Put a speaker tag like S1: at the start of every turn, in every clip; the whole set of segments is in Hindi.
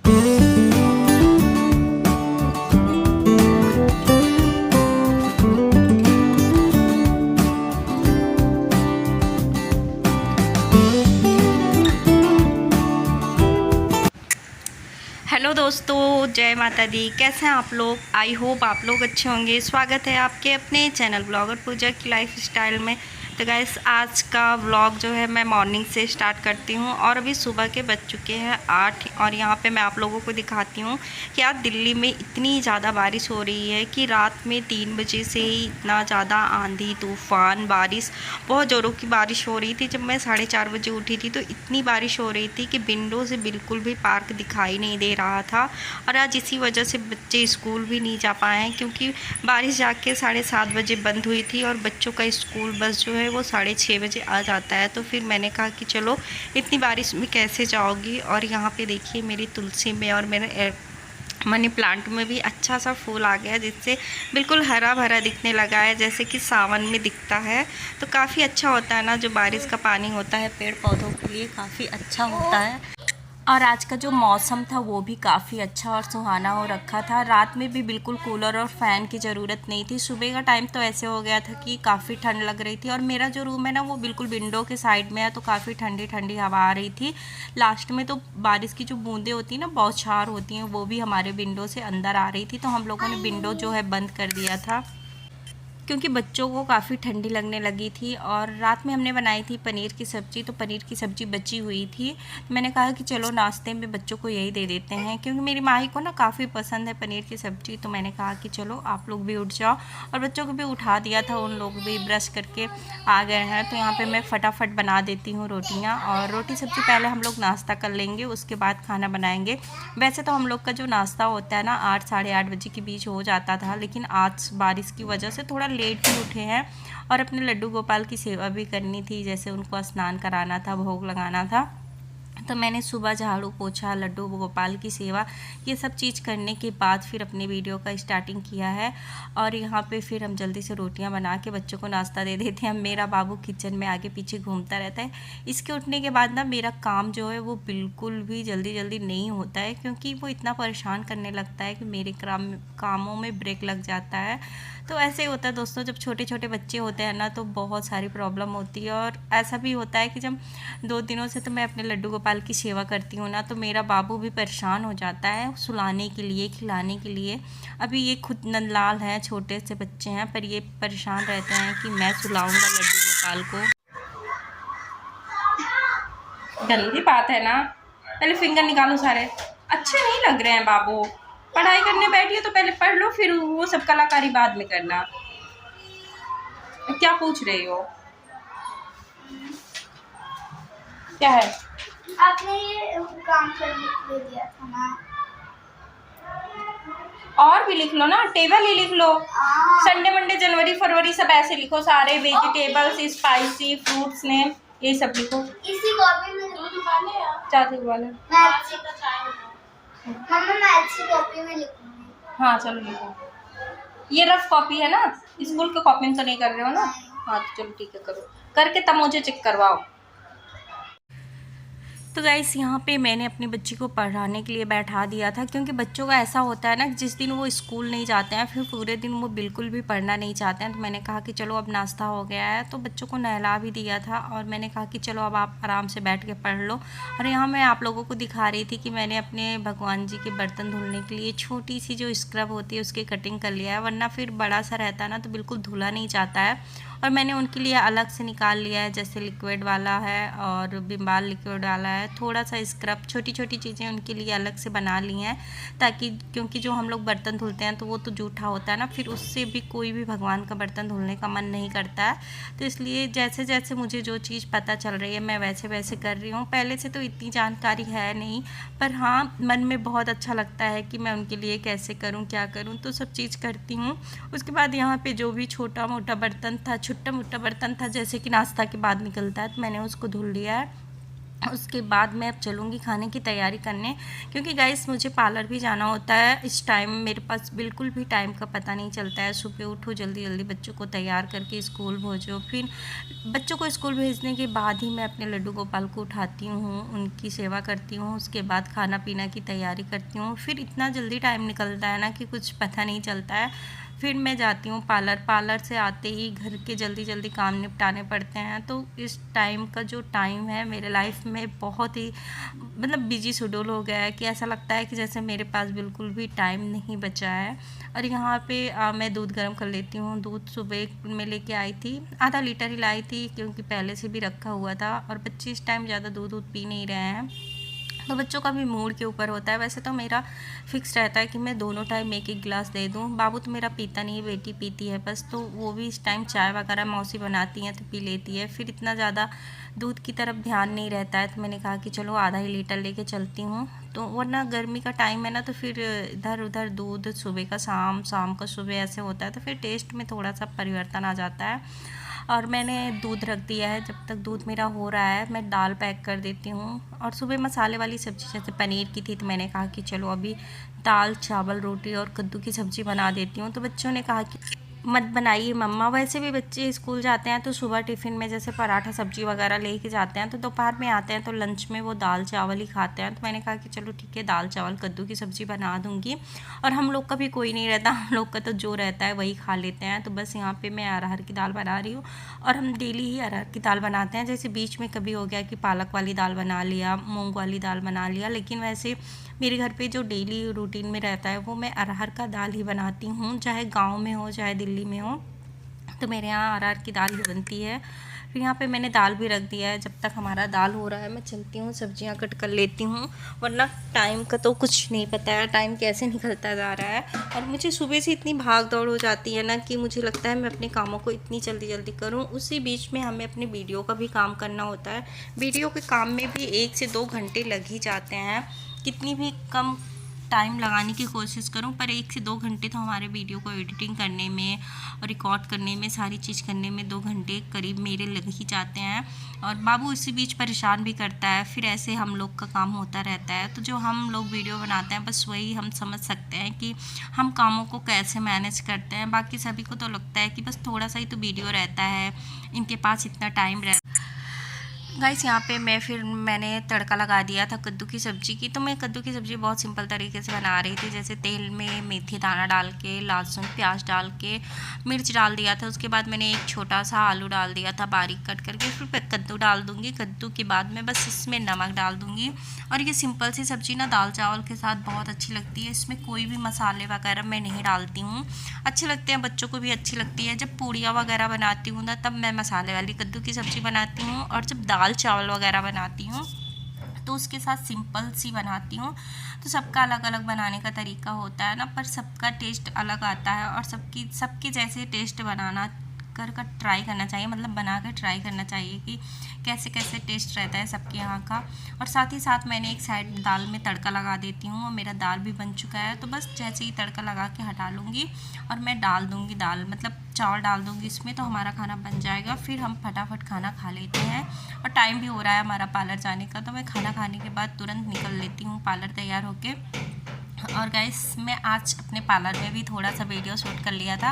S1: हेलो दोस्तों, जय माता दी। कैसे हैं आप लोग? आई होप आप लोग अच्छे होंगे। स्वागत है आपके अपने चैनल ब्लॉगर पूजा की लाइफ स्टाइल में। तो गाइस, आज का व्लॉग जो है मैं मॉर्निंग से स्टार्ट करती हूँ और अभी सुबह के बज चुके हैं 8 और यहाँ पे मैं आप लोगों को दिखाती हूँ कि आज दिल्ली में इतनी ज़्यादा बारिश हो रही है कि रात में 3 बजे से ही इतना ज़्यादा आंधी तूफ़ान बारिश, बहुत ज़ोरों की बारिश हो रही थी। जब मैं 4:30 बजे उठी थी तो इतनी बारिश हो रही थी कि विंडो से बिल्कुल भी पार्क दिखाई नहीं दे रहा था। और आज इसी वजह से बच्चे स्कूल भी नहीं जा पाए हैं क्योंकि बारिश जाके 7:30 बजे बंद हुई थी और बच्चों का स्कूल बस जो है वो 6:30 बजे आ जाता है। तो फिर मैंने कहा कि चलो इतनी बारिश में कैसे जाओगी। और यहाँ पे देखिए मेरी तुलसी में और मेरे मनी प्लांट में भी अच्छा सा फूल आ गया, जिससे बिल्कुल हरा भरा दिखने लगा है, जैसे कि सावन में दिखता है। तो काफ़ी अच्छा होता है ना, जो बारिश का पानी होता है पेड़ पौधों के लिए काफ़ी अच्छा होता है। और आज का जो मौसम था वो भी काफ़ी अच्छा और सुहाना हो रखा था। रात में भी बिल्कुल कूलर और फ़ैन की ज़रूरत नहीं थी। सुबह का टाइम तो ऐसे हो गया था कि काफ़ी ठंड लग रही थी और मेरा जो रूम है ना वो बिल्कुल विंडो के साइड में है, तो काफ़ी ठंडी ठंडी हवा आ रही थी। लास्ट में तो बारिश की जो बूंदें होती हैं ना, बौछार होती हैं, वो भी हमारे विंडो से अंदर आ रही थी। तो हम लोगों ने विंडो जो है बंद कर दिया था क्योंकि बच्चों को काफ़ी ठंडी लगने लगी थी। और रात में हमने बनाई थी पनीर की सब्ज़ी, तो पनीर की सब्ज़ी बची हुई थी। तो मैंने कहा कि चलो नाश्ते में बच्चों को यही दे देते हैं, क्योंकि मेरी माही को ना काफ़ी पसंद है पनीर की सब्ज़ी। तो मैंने कहा कि चलो आप लोग भी उठ जाओ, और बच्चों को भी उठा दिया था। उन लोग भी ब्रश करके आ गए हैं। तो यहाँ पर मैं फटाफट बना देती हूँ रोटियाँ, और रोटी सब्ज़ी पहले हम लोग नाश्ता कर लेंगे, उसके बाद खाना बनाएंगे। वैसे तो हम लोग का जो नाश्ता होता है ना 8 साढ़े 8 बजे के बीच हो जाता था, लेकिन आज बारिश की वजह से थोड़ा लेट ही उठे हैं। और अपने लड्डू गोपाल की सेवा भी करनी थी, जैसे उनको स्नान कराना था, भोग लगाना था। तो मैंने सुबह झाड़ू पोछा, लड्डू गोपाल की सेवा, ये सब चीज़ करने के बाद फिर अपने वीडियो का स्टार्टिंग किया है। और यहाँ पे फिर हम जल्दी से रोटियां बना के बच्चों को नाश्ता दे देते हैं। मेरा बाबू किचन में आगे पीछे घूमता रहता है। इसके उठने के बाद ना मेरा काम जो है वो बिल्कुल भी जल्दी जल्दी नहीं होता है, क्योंकि वो इतना परेशान करने लगता है कि मेरे कामों में ब्रेक लग जाता है। तो ऐसे ही होता है दोस्तों, जब छोटे छोटे बच्चे होते हैं ना तो बहुत सारी प्रॉब्लम होती है। और ऐसा भी होता है कि जब 2 दिनों से तो मैं अपने लड्डू गोपाल की सेवा करती हूँ ना, तो मेरा बाबू भी परेशान हो जाता है सुलाने के लिए, खिलाने के लिए। अभी ये खुद नंदलाल हैं, छोटे से बच्चे हैं, पर ये परेशान रहते हैं कि मैं सुलाऊंगा लड्डू गोपाल को। गंदी बात है ना, पहले फिंगर निकालो सारे। अच्छे नहीं लग रहे हैं बाबू। पढ़ाई करने बैठी हो तो पहले पढ़ लो, फिर वो सब कलाकारी बाद में करना। क्या पूछ रही हो? क्या है?
S2: आपने ये काम करने के लिए दिया था ना,
S1: और भी लिख लो ना, टेबल ही लिख लो। संडे मंडे जनवरी फरवरी सब ऐसे लिखो, सारे वेजिटेबल्स, स्पाइसी फ्रूट्स नेम, ये सब लिखो।
S2: इसी कॉपी में
S1: चाची वाले
S2: मैथ्स की कॉपी में लिखूंगी।
S1: हाँ चलो लिखो। ये रफ कॉपी है ना, स्कूल के कॉपी में तो नहीं कर रहे हो ना? हाँ तो चलो ठीक है, करो, करके तब मुझे चेक करवाओ। तो गाइस, यहाँ पे मैंने अपनी बच्ची को पढ़ाने के लिए बैठा दिया था, क्योंकि बच्चों का ऐसा होता है ना, जिस दिन वो स्कूल नहीं जाते हैं फिर पूरे दिन वो बिल्कुल भी पढ़ना नहीं चाहते हैं। तो मैंने कहा कि चलो अब नाश्ता हो गया है, तो बच्चों को नहला भी दिया था और मैंने कहा कि चलो अब आप आराम से बैठ के पढ़ लो। और यहाँ मैं आप लोगों को दिखा रही थी कि मैंने अपने भगवान जी के बर्तन धुलने के लिए छोटी सी जो स्क्रब होती है उसकी कटिंग कर लिया है, वरना फिर बड़ा सा रहता है ना तो बिल्कुल धुला नहीं जाता है। और मैंने उनके लिए अलग से निकाल लिया है, जैसे लिक्विड वाला है और बिम्बाल लिक्विड वाला है, थोड़ा सा स्क्रब, छोटी छोटी चीज़ें उनके लिए अलग से बना ली हैं, ताकि क्योंकि जो हम लोग बर्तन धुलते हैं तो वो तो जूठा होता है ना, फिर उससे भी कोई भी भगवान का बर्तन धुलने का मन नहीं करता है। तो इसलिए जैसे जैसे मुझे जो चीज़ पता चल रही है मैं वैसे वैसे कर रही हूँ। पहले से तो इतनी जानकारी है नहीं, पर हाँ मन में बहुत अच्छा लगता है कि मैं उनके लिए कैसे करूँ, क्या करूँ, तो सब चीज़ करती हूँ। उसके बाद यहाँ पे जो भी छोटा मोटा बर्तन था, छोटा मोटा बर्तन था, जैसे कि नाश्ता के बाद निकलता है, तो मैंने उसको धुल लिया है। उसके बाद मैं अब चलूँगी खाने की तैयारी करने, क्योंकि गाइस मुझे पार्लर भी जाना होता है। इस टाइम मेरे पास बिल्कुल भी टाइम का पता नहीं चलता है। सुबह उठो, जल्दी जल्दी बच्चों को तैयार करके स्कूल भेजो, फिर बच्चों को स्कूल भेजने के बाद ही मैं अपने लड्डू गोपाल को उठाती हूँ, उनकी सेवा करती हूँ, उसके बाद खाना पीना की तैयारी करती हूँ। फिर इतना जल्दी टाइम निकलता है ना कि कुछ पता नहीं चलता है। फिर मैं जाती हूँ पार्लर से आते ही घर के जल्दी जल्दी काम निपटाने पड़ते हैं। तो इस टाइम का जो टाइम है मेरे लाइफ में बहुत ही मतलब बिजी शेड्यूल हो गया है कि ऐसा लगता है कि जैसे मेरे पास बिल्कुल भी टाइम नहीं बचा है। और यहाँ पे मैं दूध गर्म कर लेती हूँ। दूध सुबह में लेके आई थी, आधा लीटर ही लाई थी, क्योंकि पहले से भी रखा हुआ था और बच्चे इस टाइम ज़्यादा दूध पी नहीं रहे हैं। तो बच्चों का भी मूड के ऊपर होता है। वैसे तो मेरा फिक्स रहता है कि मैं दोनों टाइम एक एक गिलास दे दूँ। बाबू तो मेरा पीता नहीं है, बेटी पीती है बस, तो वो भी इस टाइम चाय वगैरह मौसी बनाती हैं तो पी लेती है। फिर इतना ज़्यादा दूध की तरफ ध्यान नहीं रहता है, तो मैंने कहा कि चलो आधा ही लीटर लेके चलती हूँ। तो वरना गर्मी का टाइम है ना, तो फिर इधर उधर दूध सुबह का शाम, शाम का सुबह ऐसे होता है, तो फिर टेस्ट में थोड़ा सा परिवर्तन आ जाता है। और मैंने दूध रख दिया है। जब तक दूध मेरा हो रहा है मैं दाल पैक कर देती हूँ। और सुबह मसाले वाली सब्ज़ी जैसे पनीर की थी, तो मैंने कहा कि चलो अभी दाल चावल रोटी और कद्दू की सब्ज़ी बना देती हूँ। तो बच्चों ने कहा कि मत बनाइए मम्मा। वैसे भी बच्चे स्कूल जाते हैं तो सुबह टिफ़िन में जैसे पराठा सब्जी वगैरह लेके जाते हैं, तो दोपहर में आते हैं तो लंच में वो दाल चावल ही खाते हैं। तो मैंने कहा कि चलो ठीक है, दाल चावल कद्दू की सब्ज़ी बना दूँगी। और हम लोग का भी कोई नहीं रहता, हम लोग का तो जो रहता है वही खा लेते हैं। तो बस यहाँ पे मैं अरहर की दाल बना रही हूँ, और हम डेली ही अरहर की दाल बनाते हैं। जैसे बीच में कभी हो गया कि पालक वाली दाल बना लिया, मूंग वाली दाल बना लिया, लेकिन वैसे मेरे घर पे जो डेली रूटीन में रहता है वो मैं अरहर का दाल ही बनाती हूँ, चाहे गाँव में हो चाहे दिल्ली में हो, तो मेरे यहाँ अरहर की दाल ही बनती है। फिर यहाँ पे मैंने दाल भी रख दिया है। जब तक हमारा दाल हो रहा है मैं चलती हूँ सब्जियाँ कट कर लेती हूँ, वरना टाइम का तो कुछ नहीं पता है, टाइम कैसे निकलता जा रहा है। और मुझे सुबह से इतनी भाग दौड़ हो जाती है ना कि मुझे लगता है मैं अपने कामों को इतनी जल्दी जल्दी करूँ, उसी बीच में हमें अपनी वीडियो का भी काम करना होता है। वीडियो के काम में भी 1 से 2 घंटे लग ही जाते हैं। कितनी भी कम टाइम लगाने की कोशिश करूं, पर 1 से 2 घंटे तो हमारे वीडियो को एडिटिंग करने में और रिकॉर्ड करने में, सारी चीज़ करने में 2 घंटे करीब मेरे लग ही जाते हैं। और बाबू इसी बीच परेशान भी करता है, फिर ऐसे हम लोग का काम होता रहता है। तो जो हम लोग वीडियो बनाते हैं बस वही हम समझ सकते हैं कि हम कामों को कैसे मैनेज करते हैं। बाकी सभी को तो लगता है कि बस थोड़ा सा ही तो वीडियो रहता है, इनके पास इतना टाइम रहता है। गाइस यहाँ पे मैंने तड़का लगा दिया था कद्दू की सब्ज़ी की। तो मैं कद्दू की सब्ज़ी बहुत सिंपल तरीके से बना रही थी, जैसे तेल में मेथी दाना डाल के, लहसुन प्याज डाल के, मिर्च डाल दिया था। उसके बाद मैंने एक छोटा सा आलू डाल दिया था बारीक कट करके। फिर कद्दू डाल दूँगी, कद्दू के बाद मैं बस इसमें नमक डाल दूँगी। और ये सिंपल सी सब्ज़ी ना दाल चावल के साथ बहुत अच्छी लगती है। इसमें कोई भी मसाले वगैरह मैं नहीं डालती हूँ, अच्छे लगते हैं, बच्चों को भी अच्छी लगती है। जब पूड़ियाँ वगैरह बनाती हूँ ना, तब मैं मसाले वाली कद्दू की सब्ज़ी बनाती हूँ। और जब दाल चावल वगैरह बनाती हूँ तो उसके साथ सिंपल सी बनाती हूँ। तो सबका अलग अलग बनाने का तरीका होता है ना, पर सबका टेस्ट अलग आता है। और सबके जैसे टेस्ट बनाना कर ट्राई करना चाहिए, मतलब बना कर ट्राई करना चाहिए कि कैसे कैसे टेस्ट रहता है सबके यहाँ का। और साथ ही साथ मैंने एक साइड दाल में तड़का लगा देती हूँ, और मेरा दाल भी बन चुका है। तो बस जैसे ही तड़का लगा के हटा लूँगी और मैं डाल दूँगी दाल, मतलब चावल डाल दूँगी इसमें, तो हमारा खाना बन जाएगा। फिर हम फटाफट खाना खा लेते हैं। और टाइम भी हो रहा है हमारा पार्लर जाने का, तो मैं खाना खाने के बाद तुरंत निकल लेती हूँ पार्लर तैयार होके। और गाइस मैं आज अपने पार्लर में भी थोड़ा सा वीडियो शूट कर लिया था।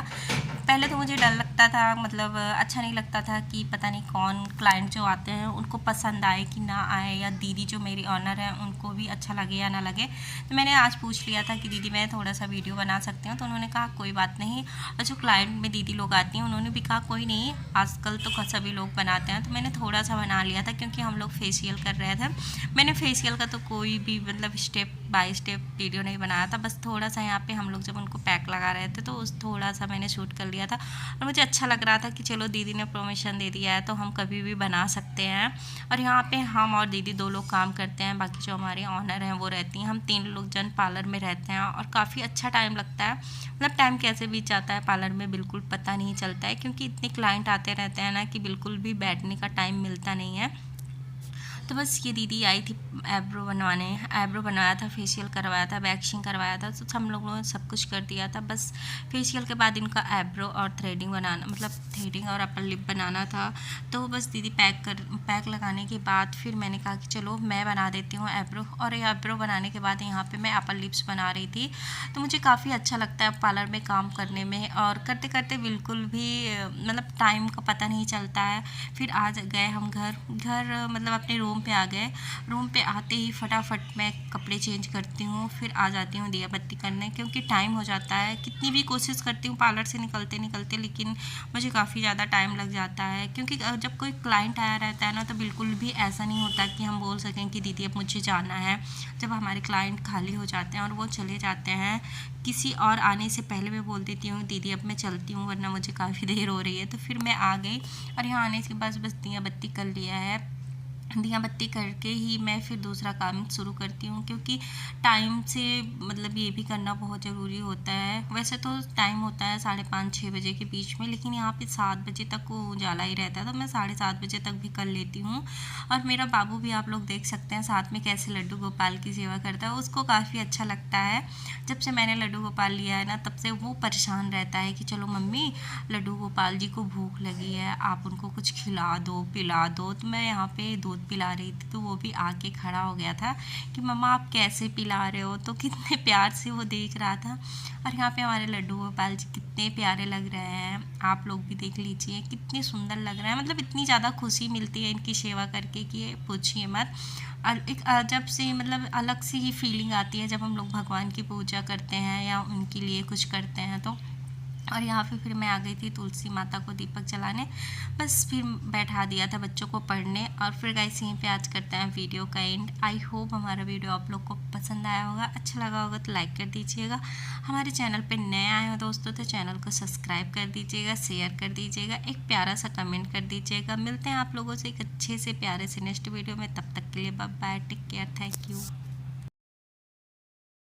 S1: पहले तो मुझे डर लगता था, मतलब अच्छा नहीं लगता था कि पता नहीं कौन क्लाइंट जो आते हैं उनको पसंद आए कि ना आए, या दीदी जो मेरी ऑनर है उनको भी अच्छा लगे या ना लगे। तो मैंने आज पूछ लिया था कि दीदी मैं थोड़ा सा वीडियो बना सकती हूँ, तो उन्होंने कहा कोई बात नहीं। और जो क्लाइंट में दीदी लोग आती हैं उन्होंने भी कहा कोई नहीं, आजकल तो सभी लोग बनाते हैं। तो मैंने थोड़ा सा बना लिया था, क्योंकि हम लोग फेशियल कर रहे थे। मैंने फेशियल का तो कोई भी मतलब स्टेप बाय स्टेप वीडियो नहीं बनाया था, बस थोड़ा सा यहाँ पे हम लोग जब उनको पैक लगा रहे थे तो उस थोड़ा सा मैंने शूट कर लिया था। और मुझे अच्छा लग रहा था कि चलो दीदी ने परमिशन दे दिया है तो हम कभी भी बना सकते हैं। और यहाँ पे हम और दीदी 2 लोग काम करते हैं, बाकी जो हमारी ऑनर हैं वो रहती हैं। हम 3 लोग जन पार्लर में रहते हैं, और काफ़ी अच्छा टाइम लगता है। मतलब टाइम कैसे बीत जाता है पार्लर में बिल्कुल पता नहीं चलता है, क्योंकि इतने क्लाइंट आते रहते हैं ना कि बिल्कुल भी बैठने का टाइम मिलता नहीं है। तो बस ये दीदी आई थी आईब्रो बनवाने, आईब्रो बनवाया था, फेशियल करवाया था, वैक्सिंग करवाया था, तो हम लोगों ने सब कुछ कर दिया था। बस फेशियल के बाद इनका आईब्रो और थ्रेडिंग बनाना, मतलब थ्रेडिंग और अपर लिप बनाना था। तो बस दीदी पैक लगाने के बाद फिर मैंने कहा कि चलो मैं बना देती हूँ आईब्रो। और ये आईब्रो बनाने के बाद यहाँ पे मैं अपर लिप्स बना रही थी। तो मुझे काफ़ी अच्छा लगता है पार्लर में काम करने में, और करते करते बिल्कुल भी मतलब टाइम का पता नहीं चलता है। फिर आज गए हम घर मतलब अपने रूम पे आ गए। रूम पे आते ही फटाफट मैं कपड़े चेंज करती हूँ, फिर आ जाती हूँ दिया बत्ती करने, क्योंकि टाइम हो जाता है। कितनी भी कोशिश करती हूँ पार्लर से निकलते निकलते, लेकिन मुझे काफ़ी ज़्यादा टाइम लग जाता है, क्योंकि जब कोई क्लाइंट आया रहता है ना, तो बिल्कुल भी ऐसा नहीं होता कि हम बोल सकें कि दीदी अब मुझे जाना है। जब हमारे क्लाइंट खाली हो जाते हैं और वो चले जाते हैं, किसी और आने से पहले मैं बोल देती हूँ दीदी अब मैं चलती हूँ, वरना मुझे काफ़ी देर हो रही है। तो फिर मैं आ गई, और यहाँ आने के बाद बस दिया बत्ती कर लिया है। दिया बत्ती करके ही मैं फिर दूसरा काम शुरू करती हूँ, क्योंकि टाइम से मतलब ये भी करना बहुत ज़रूरी होता है। वैसे तो टाइम होता है 5:30-6 बजे के बीच में, लेकिन यहाँ पे 7 बजे तक वो उजाला ही रहता है, तो मैं 7:30 बजे तक भी कर लेती हूँ। और मेरा बाबू भी आप लोग देख सकते हैं साथ में कैसे लड्डू गोपाल की सेवा करता है, उसको काफ़ी अच्छा लगता है। जब से मैंने लड्डू गोपाल लिया है ना, तब से वो परेशान रहता है कि चलो मम्मी लड्डू गोपाल जी को भूख लगी है, आप उनको कुछ खिला दो पिला दो। तो मैं यहाँ पे दूध पिला रही थी, तो वो भी आके खड़ा हो गया था कि मम्मा आप कैसे पिला रहे हो, तो कितने प्यार से वो देख रहा था। और यहाँ पे हमारे लड्डू गोपाल जी कितने प्यारे लग रहे हैं, आप लोग भी देख लीजिए कितने सुंदर लग रहे हैं। मतलब इतनी ज़्यादा खुशी मिलती है इनकी सेवा करके कि पूछिए मत। और एक अजब सी मतलब अलग सी ही फीलिंग आती है जब हम लोग भगवान की पूजा करते हैं या उनके लिए कुछ करते हैं तो। और यहाँ पे फिर मैं आ गई थी तुलसी माता को दीपक जलाने, बस फिर बैठा दिया था बच्चों को पढ़ने। और फिर गाइस यहीं पे आज करते हैं वीडियो का एंड। आई होप हमारा वीडियो आप लोग को पसंद आया होगा, अच्छा लगा होगा तो लाइक कर दीजिएगा। हमारे चैनल पे नए आए हो दोस्तों तो चैनल को सब्सक्राइब कर दीजिएगा, शेयर कर दीजिएगा, एक प्यारा सा कमेंट कर दीजिएगा। मिलते हैं आप लोगों से एक अच्छे से प्यारे से नेक्स्ट वीडियो में, तब तक के लिए bye bye, take care, thank you.